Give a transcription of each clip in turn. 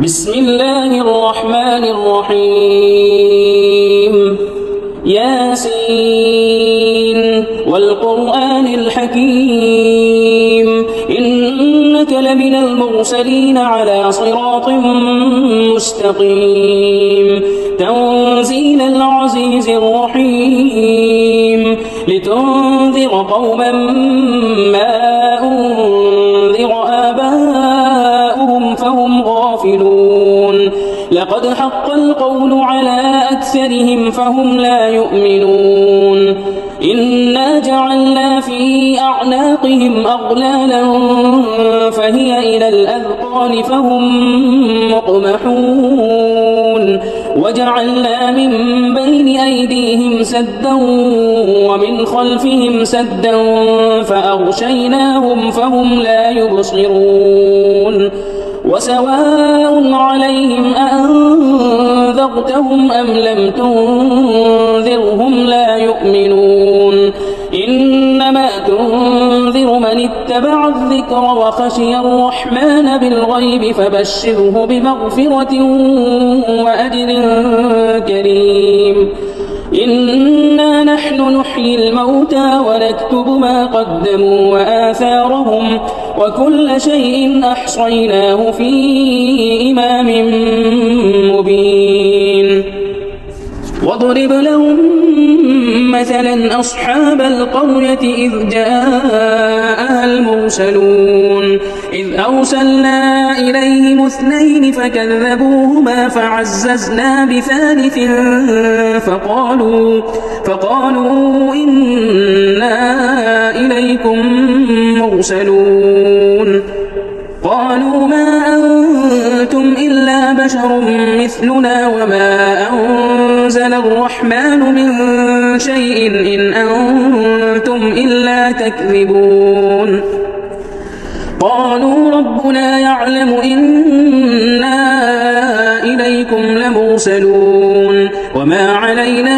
بسم الله الرحمن الرحيم ياسين والقرآن الحكيم إنك لمن المرسلين على صراط مستقيم تنزيل العزيز الرحيم لتنذر قوما ما أنذر آباؤهم فهم غافلون لقد حق القول على أكثرهم فهم لا يؤمنون إنا جعلنا في أعناقهم أغلالا فهي إلى الأذقان فهم مقمحون وجعلنا من بين أيديهم سدا ومن خلفهم سدا فأغشيناهم فهم لا يبصرون وسواء عليهم أأنذرتهم أم لم تنذرهم لا يؤمنون إنما تنذر من اتبع الذكر وخشي الرحمن بالغيب فبشره بمغفرة وأجر كريم إنا نحن نحيي الموتى ونكتب ما قدموا وآثارهم وكل شيء أحصيناه في إمام مبين واضرب لهم مثلا أصحاب القرية إذ جاءها المرسلون إذ أرسلنا إليهم اثنين فكذبوهما فعززنا بثالث فقالوا إنا إليكم مرسلون قالوا ما أنتم إلا بشر مثلنا وما أنزل الرحمن من شيء إن أنتم إلا تكذبون قالوا ربنا يعلم إنا إليكم لمرسلون وما علينا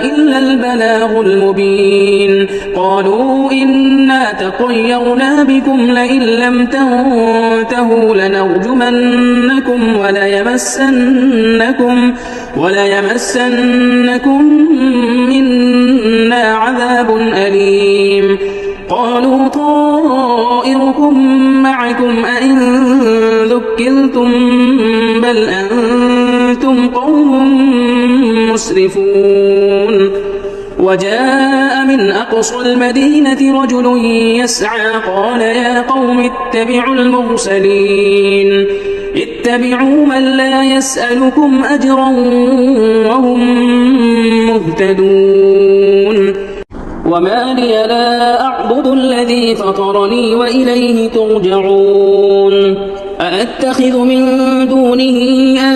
إلا البلاغ المبين قالوا إنا تطيرنا بكم لئن لم تنتهوا لنرجمنكم وليمسنكم منا عذاب أليم قالوا طائركم معكم أئن ذكرتم بل أنتم قوم مسرفون وجاء من أقصى المدينة رجل يسعى قال يا قوم اتبعوا المرسلين اتبعوا من لا يسألكم أجرا وهم مهتدون وما لي لا أعبد الذي فطرني وإليه ترجعون أأتخذ من دونه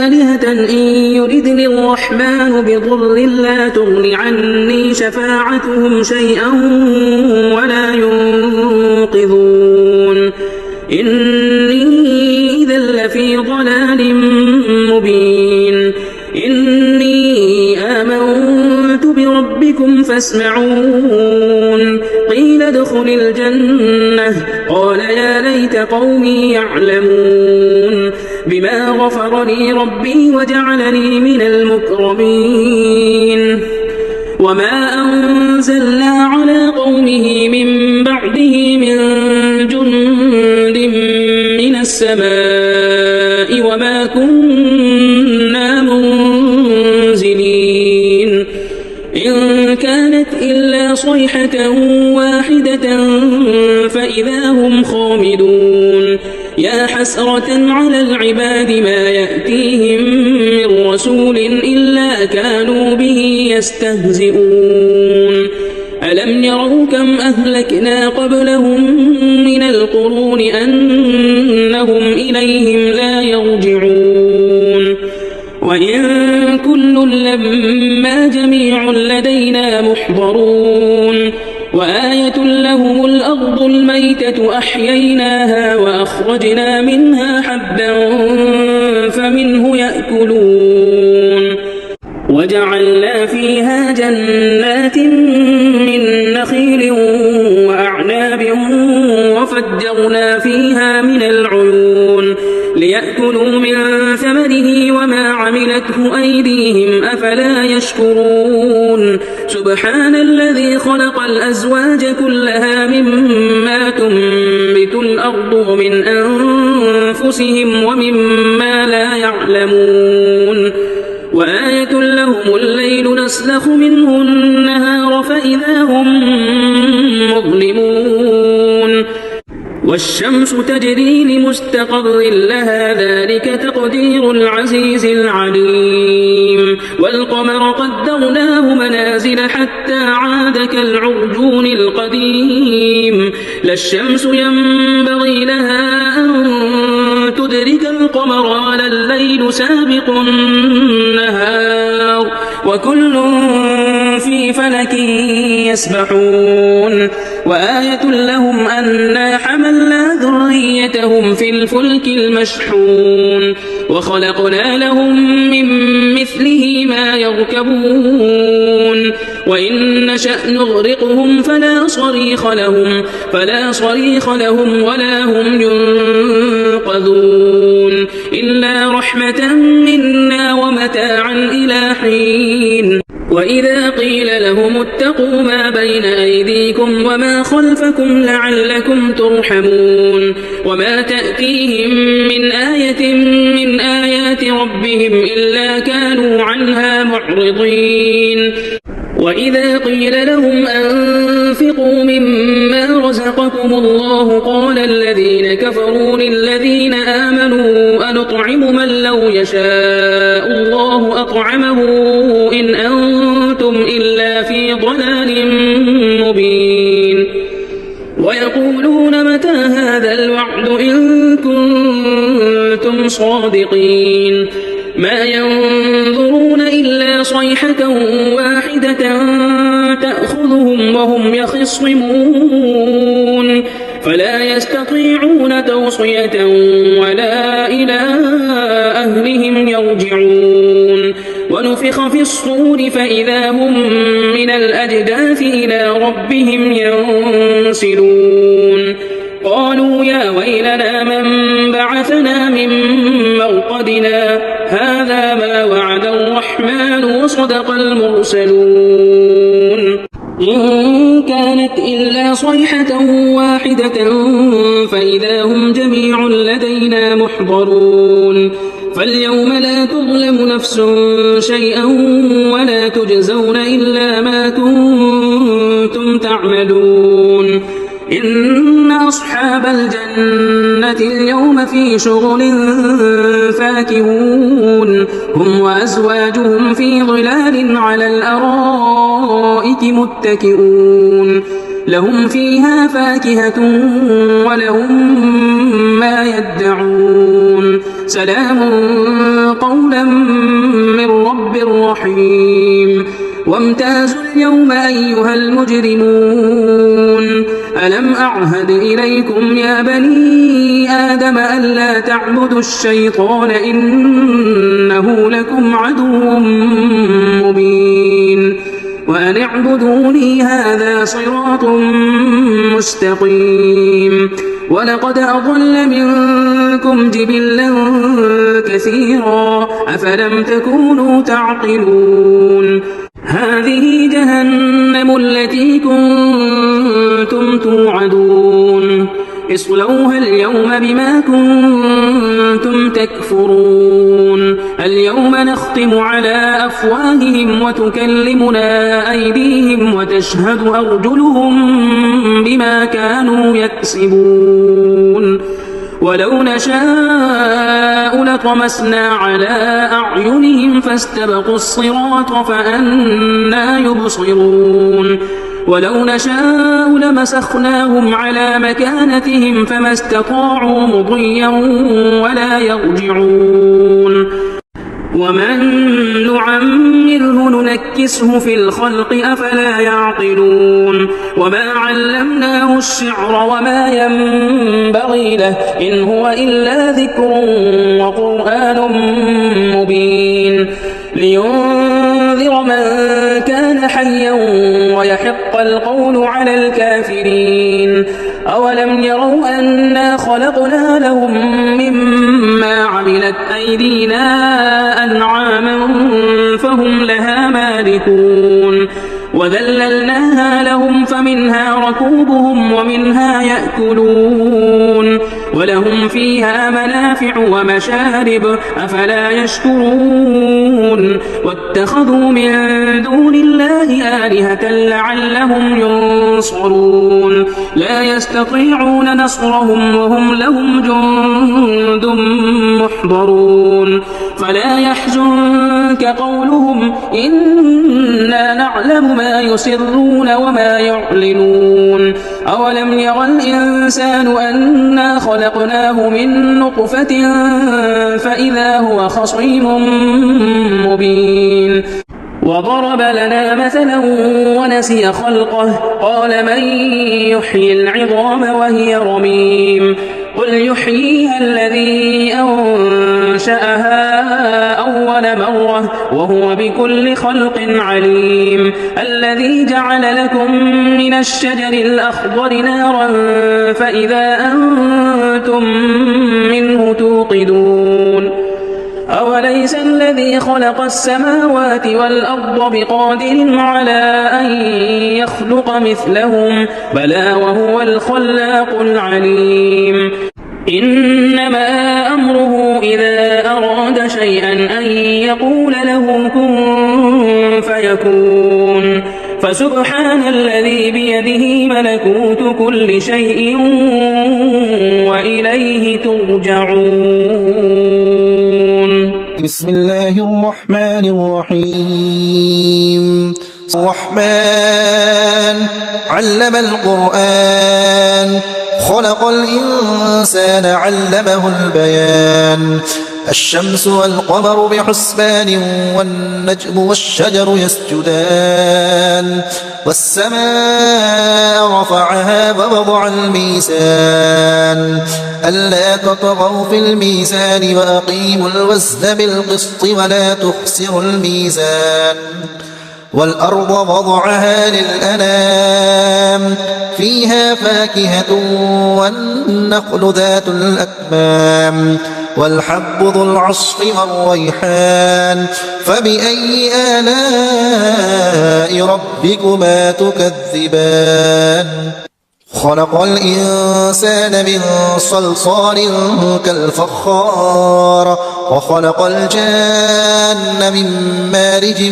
آلهة إن يردني الرحمن بضر لا تغن عني شفاعتهم شيئا ولا ينقذون إني إذا لفي ضلال مبين إني آمنت بربكم فاسمعون قيل ادخل الجنة قال يا ليت قومي يعلمون بما غفر لي ربي وجعلني من المكرمين وما أنزلنا على قومه من بعده من جند من السماء وما كنا منزلين إن كانت إلا صيحة واحدة فإذا هم خامدون يا حسرة على العباد ما يأتيهم من رسول إلا كانوا به يستهزئون ألم يروا كم أهلكنا قبلهم من القرون أنهم إليهم لا يرجعون وإن كل لما جميع لدينا محضرون وآية لهم الأرض الميتة أحييناها وأخرجنا منها حبا فمنه يأكلون وجعلنا فيها جنات من نخيل وأعناب وفجرنا فيها من العيون ليأكلوا من ثمنه وما عملته أيديهم أفلا يشكرون سبحان الذي خلق الأزواج كلها مما تنبت الأرض ومن أنفسهم ومما لا يعلمون وآية لهم الليل نسلخ منه النهار فإذا هم مظلمون والشمس تجري لمستقر لها ذلك تقدير العزيز العليم والقمر قدرناه منازل حتى عاد كالعرجون القديم لا الشمس ينبغي لها أن تدرك القمر ولا الليل سابق النهار وكل في فلك يسبحون وآية لهم أنا حملنا ذريتهم في الفلك المشحون وخلقنا لهم من مثله ما يركبون وإن نشأ نغرقهم فلا صريخ لهم ولا هم ينقذون إلا رحمة منا ومتاعا إلى حين وإذا قيل لهم اتقوا ما بين أيديكم وما خلفكم لعلكم ترحمون وما تأتيهم من آية من آيات ربهم إلا كانوا عنها معرضين وإذا قيل لهم أنفقوا مما رزقكم الله قال الذين كفروا للذين آمنوا أنطعم من لو يشاء الله أطعمه إن أنتم إلا في ضلال مبين ويقولون متى هذا الوعد إن كنتم صادقين ما ينظرون إلا صيحة واحدة تأخذهم وهم يخصمون فلا يستطيعون توصية ولا إلى أهلهم يرجعون ونفخ في الصور فإذا هم من الأجداث إلى ربهم ينسلون قالوا يا ويلنا من بعثنا من مرقدنا هذا ما وعد الرحمن وصدق المرسلون إن كانت إلا صيحة واحدة فإذا هم جميع لدينا محضرون فاليوم لا تظلم نفس شيئا ولا تجزون إلا ما كنتم تعملون إن أصحاب الجنة اليوم في شغل فاكهون هم وأزواجهم في ظلال على الأرائك متكئون لهم فيها فاكهة ولهم ما يدعون سلام قولا من رب رحيم وامتازوا اليوم أيها المجرمون ألم أعهد إليكم يا بني آدم ألا تعبدوا الشيطان إنه لكم عدو مبين وأن اعبدوني هذا صراط مستقيم ولقد أضل منكم جبلا كثيرا أفلم تكونوا تعقلون هذه جهنم التي كنتم توعدون اصلوها اليوم بما كنتم تكفرون اليوم نختم على أفواههم وتكلمنا أيديهم وتشهد أرجلهم بما كانوا يكسبون ولو نشاء لطمسنا على أعينهم فاستبقوا الصراط فأنى يبصرون ولو نشاء لمسخناهم على مكانتهم فما استطاعوا مضيا ولا يرجعون ومن نعمره ننكسه في الخلق أفلا يعقلون وما علمناه الشعر وما ينبغي له إن هو إلا ذكر وقرآن مبين لينذر من كان حيا ويحق القول على الكافرين أولم يروا أنا خلقنا لهم مما عملت أيدينا أنعاما فهم لها مالكون وذللناها لهم فمنها ركوبهم ومنها يأكلون ولهم فيها منافع ومشارب أفلا يشكرون واتخذوا من دون الله آلهة لعلهم ينصرون لا يستطيعون نصرهم وهم لهم جند محضرون فلا يحزنك قولهم إنا نعلم ما يسرون وما يعلنون أولم ير الإنسان أنا خلقناه من نطفة فإذا هو خصيم مبين وضرب لنا مثلا ونسي خلقه قال من يحيي العظام وهي رميم قل يحييها الذي أنشأها أول مرة وهو بكل خلق عليم الذي جعل لكم من الشجر الأخضر نارا فإذا أنتم منه توقدون أوليس الذي خلق السماوات والأرض بقادر على أن يخلق مثلهم بلى وهو الخلاق العليم إنما أمره إذا أراد شيئا أن يقول له كن فيكون فسبحان الذي بيده ملكوت كل شيء وإليه ترجعون. بسم الله الرحمن الرحيم. الرحمن علم القرآن خلق الإنسان علمه البيان الشمس والقمر بحسبان والنجم والشجر يسجدان والسماء رفعها ووضع الميزان ألا تطغوا في الميزان وأقيموا الوزن بالقسط ولا تخسروا الميزان والأرض وضعها للأنام فيها فاكهة والنخل ذات الأكمام والحب ذو العصف والريحان فبأي آلاء ربكما تكذبان خلق الإنسان من صلصال كالفخار وخلق الجان من مارج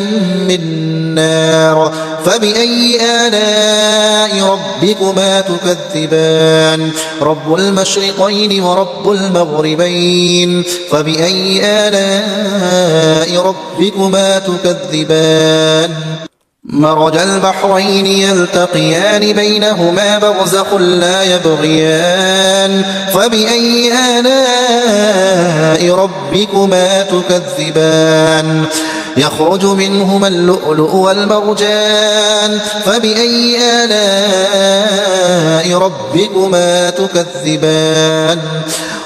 من نار فبأي آلاء ربكما تكذبان رب المشرقين ورب المغربين فبأي آلاء ربكما تكذبان مرج البحرين يلتقيان بينهما برزخ لا يبغيان فبأي آلاء ربكما تكذبان يخرج منهما اللؤلؤ والمرجان فبأي آلاء ربكما تكذبان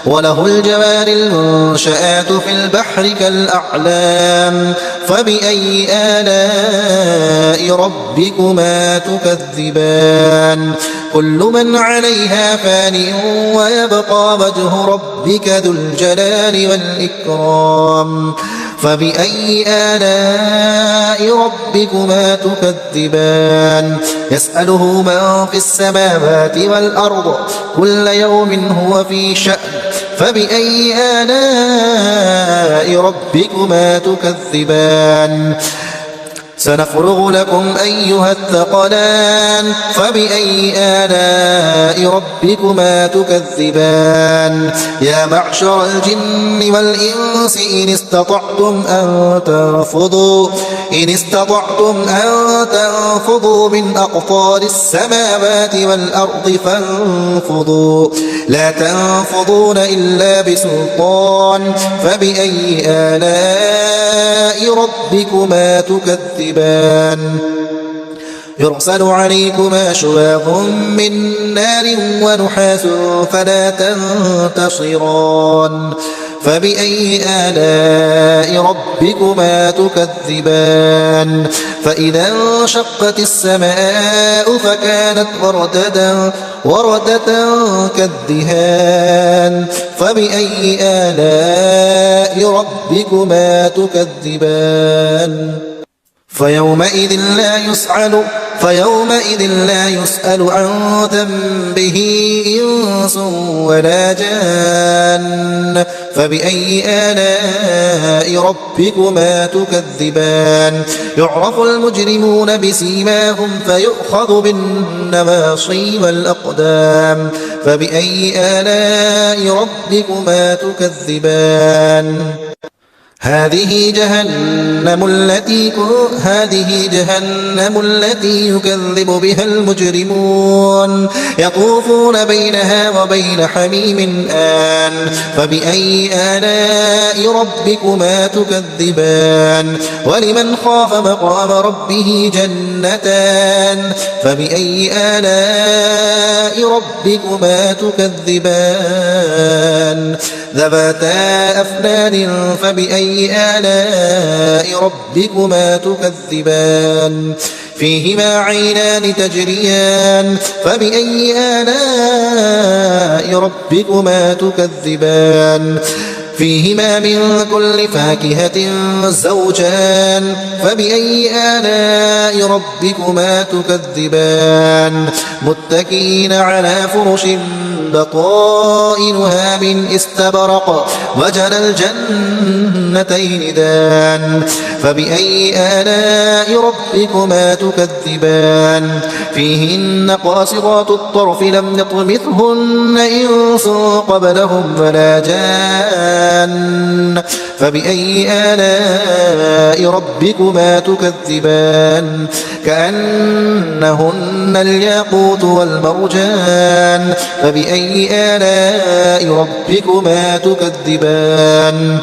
وله الجوار المنشآت في البحر كالأعلام فبأي آلاء ربكما تكذبان كل من عليها فان ويبقى وجه ربك ذو الجلال والإكرام فبأي آلاء ربكما تكذبان يسأله من في السماوات والأرض كل يوم هو في شأن فبأي آلاء ربكما تكذبان سنفرغ لكم أيها الثقلان فبأي آلاء ربكما تكذبان يا معشر الجن والإنس إن استطعتم أن تنفذوا من أقطار السماوات والأرض فانفذوا لا تنفذون إلا بسلطان فبأي آلاء ربكما تكذبان يرسل عليكما شواظ من نار ونحاس فلا تنتصران فبأي آلاء ربكما تكذبان فإذا انشقت السماء فكانت وردة كالدهان فبأي آلاء ربكما تكذبان فيومئذ لا يسأل عن ذنبه إنس ولا جان فبأي آلاء ربكما تكذبان يعرف المجرمون بسيماهم فيؤخذ بالنواصي والأقدام فبأي آلاء ربكما تكذبان هذه جهنم التي يكذب بها المجرمون يطوفون بينها وبين حميم آن فبأي آلاء ربكما تكذبان ولمن خاف مقام ربه جنتان فبأي آلاء ربكما تكذبان ذواتا أفنان فبأي آلاء ربكما تكذبان فيهما عينان تجريان فبأي آلاء ربكما تكذبان فيهما من كل فاكهة زوجان فبأي آلاء ربكما تكذبان متكئين على فرش بطائنها من استبرق وجنى الجنتين دان فبأي آلاء ربكما تكذبان فيهن قاصرات الطرف لم يطمثهن إنس قبلهم ولا جان فبأي آلاء ربكما تكذبان كأنهن الياقوت والمرجان فبأي آلاء ربكما تكذبان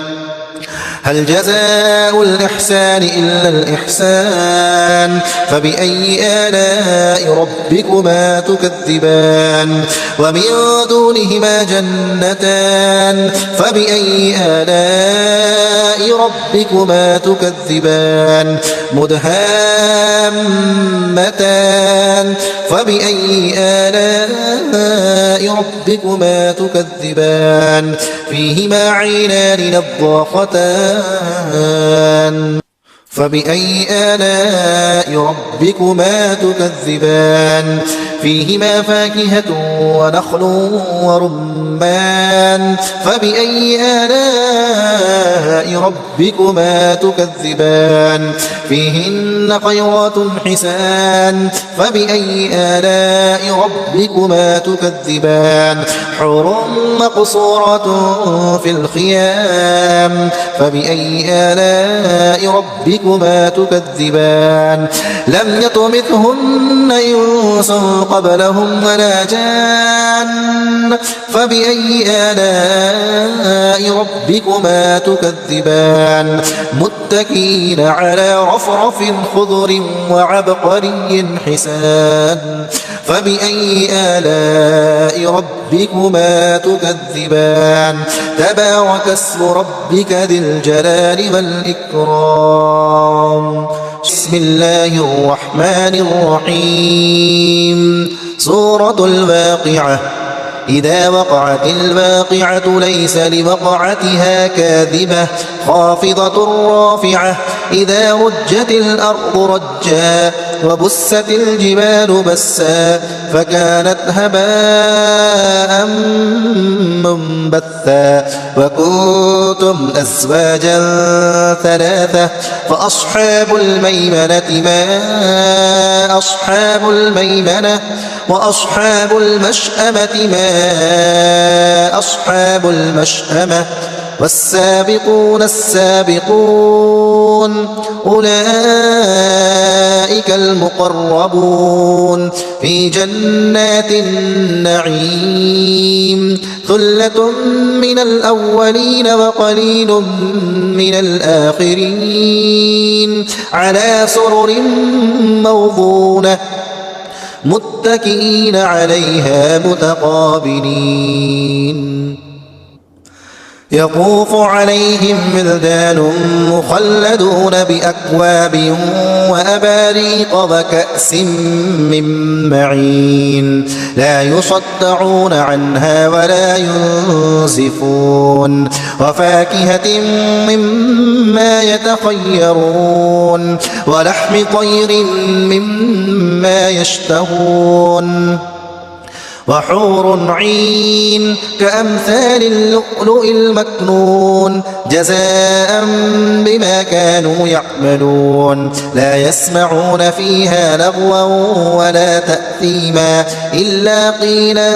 هل جزاء الإحسان إلا الإحسان فبأي آلاء ربكما تكذبان ومن دونهما جنتان فبأي آلاء ربكما تكذبان مدهامتان فبأي آلاء ربكما تكذبان فيهما عينان نضاختان فبأي آلاء ربكما تكذبان فيهما فاكهة ونخل ورمان فبأي آلاء ربكما تكذبان فيهن خيرات حسان فبأي آلاء ربكما تكذبان حور مقصورات في الخيام فبأي آلاء ربكما تكذبان لم يطمثهن إنس قبلهم ولا جان فبأي آلاء ربكما تكذبان متكئين على رفرف خضر وعبقري حسان فبأي آلاء ربكما تكذبان تبارك اسم ربك ذي الجلال والإكرام بسم الله الرحمن الرحيم سورة الواقعة إذا وقعت الواقعة ليس لوقعتها كاذبة خافضة رافعة إذا رجت الأرض رجا وبست الجبال بسا فكانت هباء منبثا وكنتم أزواجا ثلاثة فأصحاب الميمنة ما أصحاب الميمنة وأصحاب المشأمة ما أصحاب المشأمة والسابقون السابقون أولئك المقربون في جنات النعيم ثلة من الأولين وقليل من الآخرين على سرر موضونة متكئين عليها متقابلين يطوف عليهم ولدان مخلدون بأكواب وأباريق وكأس من معين لا يصدعون عنها ولا ينزفون وفاكهة مما يتخيرون ولحم طير مما يشتهون وحور عين كأمثال اللؤلؤ المكنون جزاء بما كانوا يعملون لا يسمعون فيها لغوا ولا تأثيما إلا قيلا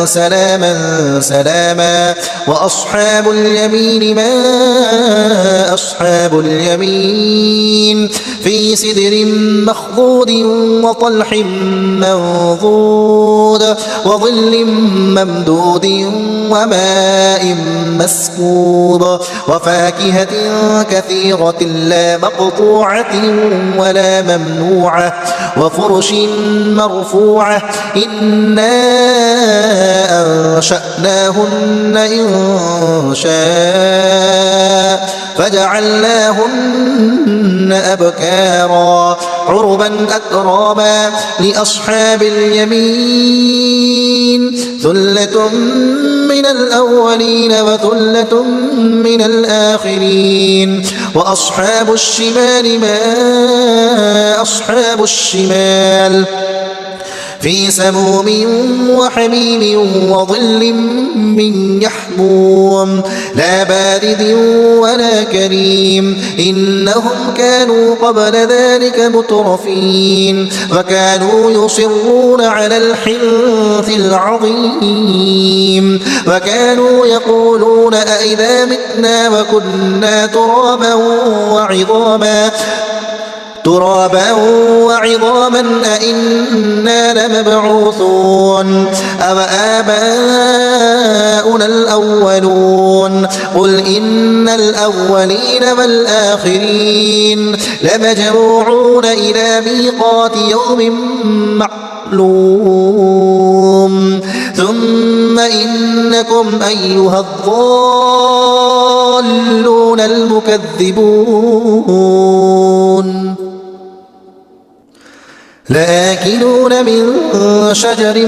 سلاما سلاما وأصحاب اليمين ما أصحاب اليمين في سدر مخضود وطلح منضود وظل ممدود وماء مسكوب وفاكهة كثيرة لا مقطوعة ولا ممنوعة وفرش مرفوعة إنا أنشأناهن إن شاء فجعلناهن أبكارا عربا أترابا لأصحاب اليمين ثلة من الأولين وثلة من الآخرين وأصحاب الشمال ما أصحاب الشمال في سموم وحميم وظل من يحموم لا بارد ولا كريم إنهم كانوا قبل ذلك مترفين وكانوا يصرون على الحنث العظيم وكانوا يقولون أئذا متنا وكنا ترابا وعظاما أئنا لمبعوثون أوآباؤنا الأولون قل إن الأولين والآخرين لمجموعون إلى ميقات يوم معلوم ثم إنكم أيها الضالون المكذبون لآكلون من شجر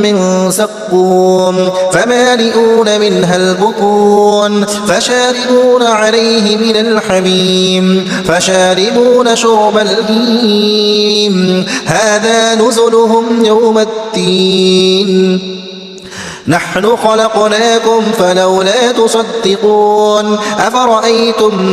من زقوم فمالئون منها البطون فشاربون عليه من الحميم فشاربون شرب الهيم هذا نزلهم يوم الدين نحن خلقناكم فلولا تصدقون أفرأيتم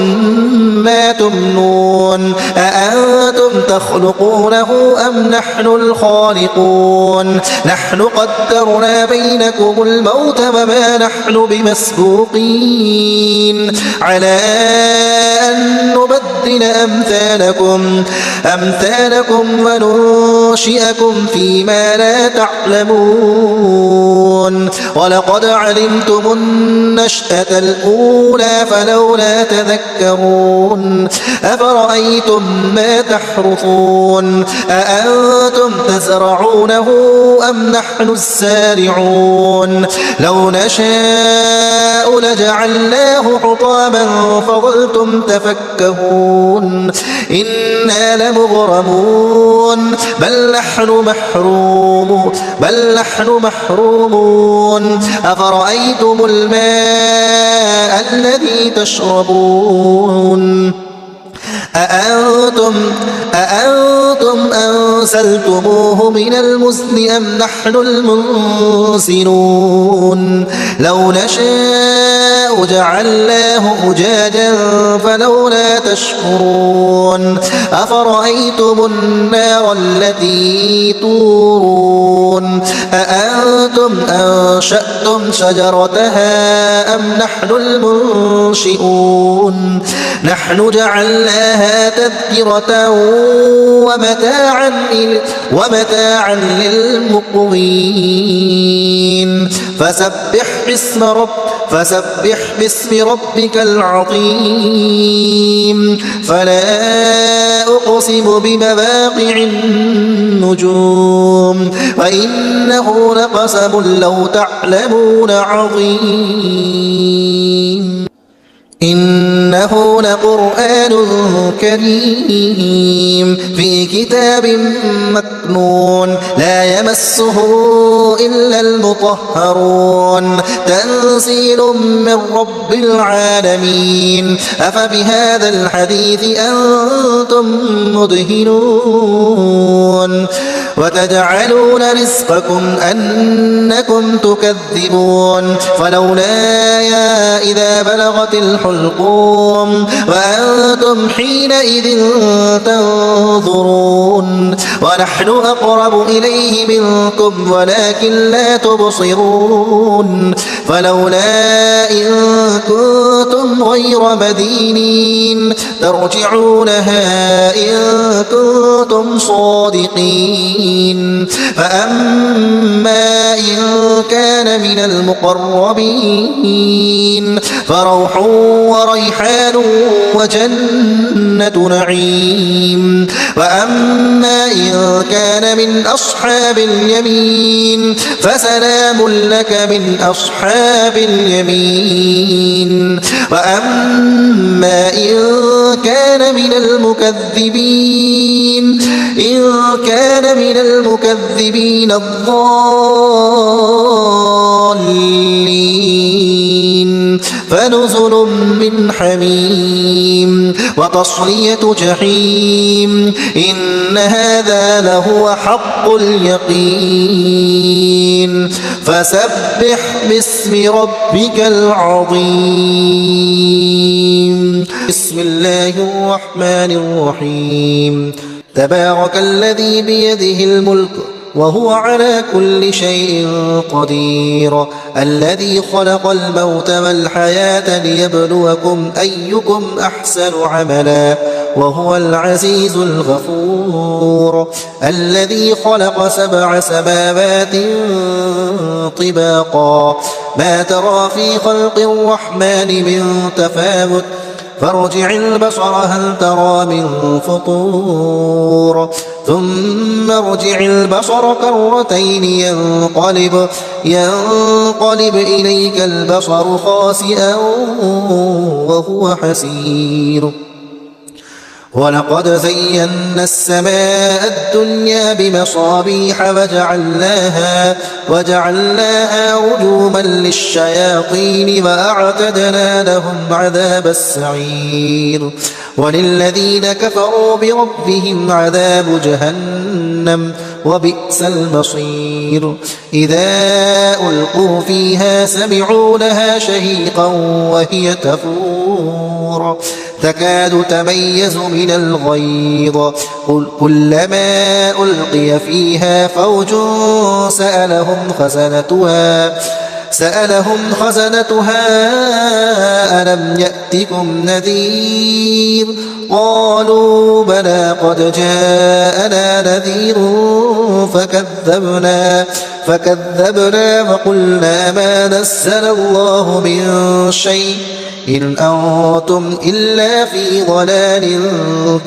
ما تمنون أأنتم تخلقونه أم نحن الخالقون نحن قدرنا بينكم الموت وما نحن بمسبوقين على أن نبدل أمثالكم وننشئكم فيما لا تعلمون ولقد علمتم النشأة الأولى فلولا تذكرون أفرأيتم ما تحرثون أأنتم تزرعونه أم نحن الزارعون لو نشاء لجعلناه حطاما فظلتم تفكهون إنا لمغرمون بل نحن محرومون أفرأيتم الماء الذي تشربون أأنتم أنزلتموه من المزن أم نحن المنزلون لو نشاء جعلناه أجاجا فلولا تشكرون أفرأيتم النار التي تورون أأنتم أنشأتم شجرتها أم نحن المنشئون نحن جعلناها تذكرة ومتاعا ومتاعا للمقوين فسبح باسم ربك العظيم فلا أقسم بمواقع النجوم وإنه لقسم لو تعلمون عظيم إنه لقرآن كريم في كتاب مكنون لا يمسه إلا المطهرون تنزيل من رب العالمين أفبهذا الحديث أنتم مدهنون وتجعلون رزقكم أنكم تكذبون فلولا إذا بلغت الحلقوم وأنتم حينئذ تنظرون ونحن أقرب إليه منكم ولكن لا تبصرون فلولا إن كنتم غير مدينين ترجعونها إن كنتم صادقين فأما إن كان من المقربين فروح وريحان وجنة نعيم وأما إن كان من أصحاب اليمين فسلام لك من أصحاب اليمين وأما إن كان من المكذبين الضالين فنزل من حميم وتصلية جحيم إن هذا لهو حق اليقين فسبح باسم ربك العظيم بسم الله الرحمن الرحيم تبارك الذي بيده الملك وهو على كل شيء قدير الذي خلق الموت والحياة ليبلوكم أيكم أحسن عملا وهو العزيز الغفور الذي خلق 7 سماوات طباقا ما ترى في خلق الرحمن من تفاوت فارجع البصر هل ترى من فطور ثم ارجع البصر كرتين ينقلب إليك البصر خاسئا وهو حسير ولقد زينا السماء الدنيا بمصابيح وجعلناها رجوما للشياطين وأعتدنا لهم عذاب السعير وللذين كفروا بربهم عذاب جهنم وبئس المصير إذا ألقوا فيها سمعوا لها شهيقا وهي تفور تكاد تميز من الغيظ كلما ألقي فيها فوج سألهم خزنتها ألم يأتكم نذير قالوا بلى قد جاءنا نذير فكذبنا وقلنا ما نزل الله من شيء إن أنتم إلا في ضلال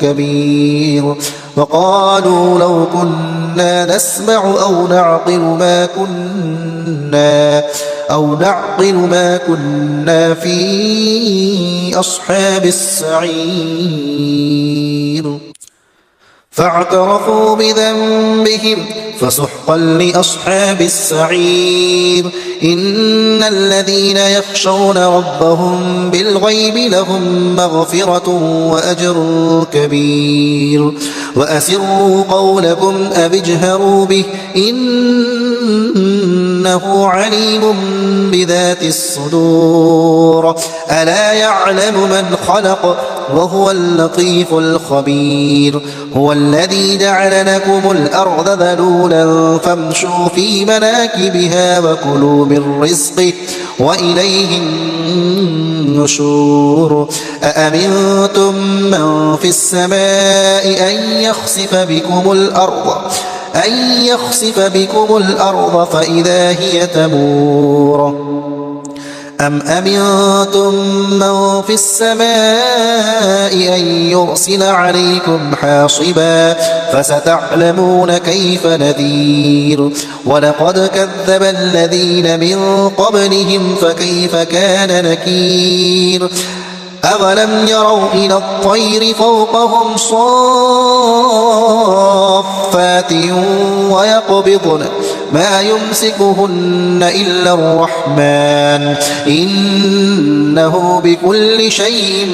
كبير وقالوا لو كنا نسمع أو نعقل ما كنا في أصحاب السعير فاعترفوا بذنبهم فسحقا لأصحاب السعير إن الذين يخشون ربهم بالغيب لهم مغفرة وأجر كبير وأسروا قولكم أو اجهروا به إنه عليم بذات الصدور ألا يعلم من خلق وهو اللطيف الخبير هو الذي جعل لكم الأرض ذلولا فامشوا في مناكبها وكلوا من رزقه وإليه النشور أأمنتم من في السماء أن يخسف بكم الأرض فإذا هي تمور أم أمنتم من في السماء أن يرسل عليكم حاصبا فستعلمون كيف نذير ولقد كذب الذين من قبلهم فكيف كان نكير أولم يروا إلى الطير فوقهم صافات ويقبضن ما يمسكهن إلا الرحمن إنه بكل شيء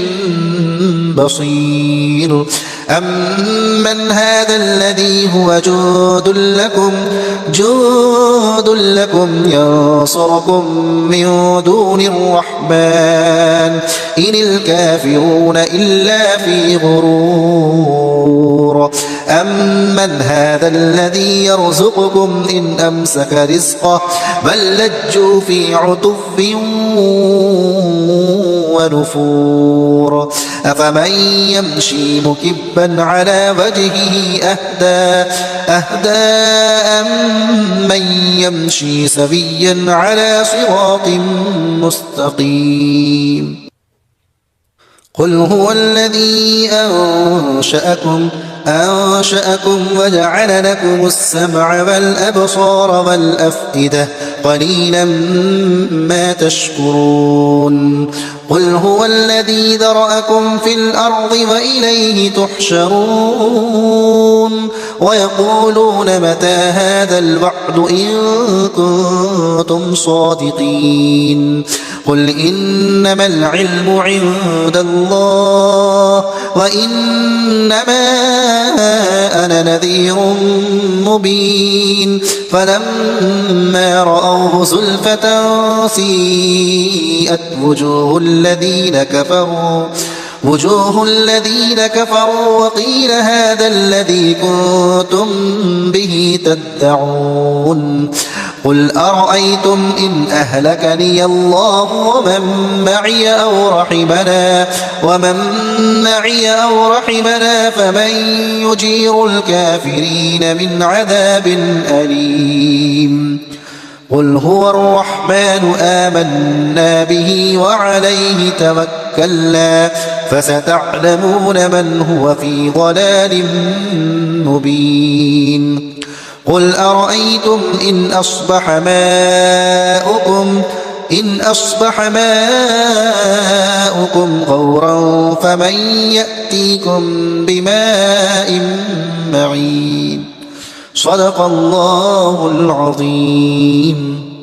بصير أمن هذا الذي هو جند لكم ينصركم من دون الرحمن إن الكافرون إلا في غرور أمن هذا الذي يرزقكم إن أمسك رزقه بل لجوا في عتو ونفور أفمن يمشي مكبا على وجهه أهدى أمن يمشي سويا على صراط مستقيم قل هو الذي أنشأكم وجعل لكم السمع والأبصار والأفئدة قليلا ما تشكرون قل هو الذي ذرأكم في الأرض وإليه تحشرون ويقولون متى هذا الوعد إن كنتم صادقين قل إنما العلم عند الله وإنما أنا نذير مبين فلما رأوه زلفة سيئت وجوه الذين كفروا وقيل هذا الذي كنتم به تدعون قل أرأيتم إن أهلكني الله ومن معي أو رحمنا فمن يجير الكافرين من عذاب أليم قل هو الرحمن آمنا به وعليه توكلنا فستعلمون من هو في ضلال مبين قل أرأيتم إن أصبح ماؤكم غورا فمن يأتيكم بماء معين صدق الله العظيم.